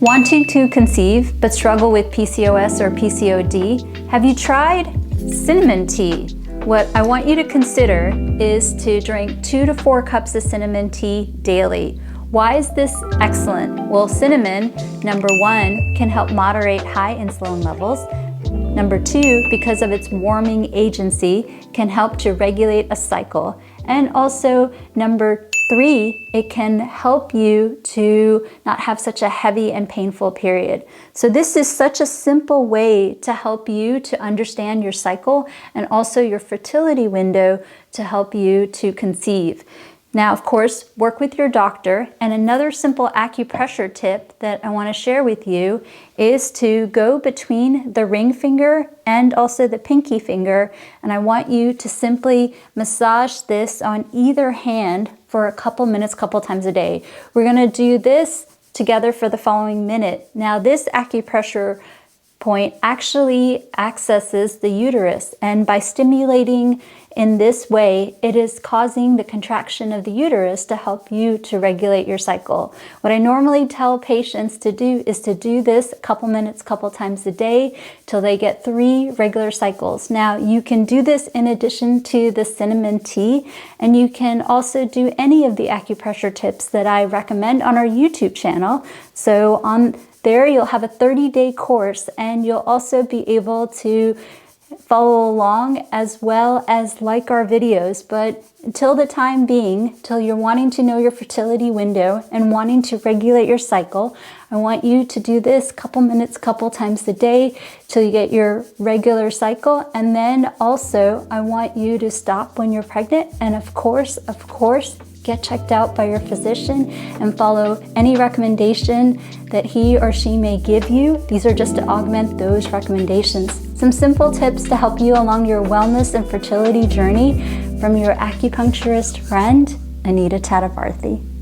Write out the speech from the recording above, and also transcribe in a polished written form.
Wanting to conceive but struggle with PCOS or PCOD? Have you tried cinnamon tea? What I want you to consider is to drink 2 to 4 cups of cinnamon tea daily. Why is this excellent? Well, cinnamon, number 1, can help moderate high insulin levels. Number 2, because of its warming agency, can help to regulate a cycle. And also, number 3, it can help you to not have such a heavy and painful period. So this is such a simple way to help you to understand your cycle and also your fertility window to help you to conceive. Now, of course, work with your doctor. And another simple acupressure tip that I want to share with you is to go between the ring finger and also the pinky finger. And I want you to simply massage this on either hand for a couple minutes, couple times a day. We're going to do this together for the following minute. Now, this acupressure point actually accesses the uterus, and by stimulating in this way, it is causing the contraction of the uterus to help you to regulate your cycle. What I normally tell patients to do is to do this a couple minutes, couple times a day till they get 3 regular cycles. Now, you can do this in addition to the cinnamon tea, and you can also do any of the acupressure tips that I recommend on our YouTube channel. So on there, you'll have a 30-day course, and you'll also be able to follow along as well as like our videos. But until the time being, till you're wanting to know your fertility window and wanting to regulate your cycle, I want you to do this couple minutes, couple times a day till you get your regular cycle. And then also I want you to stop when you're pregnant. And of course, get checked out by your physician and follow any recommendation that he or she may give you. These are just to augment those recommendations. Some simple tips to help you along your wellness and fertility journey from your acupuncturist friend, Anita Tatavarthi.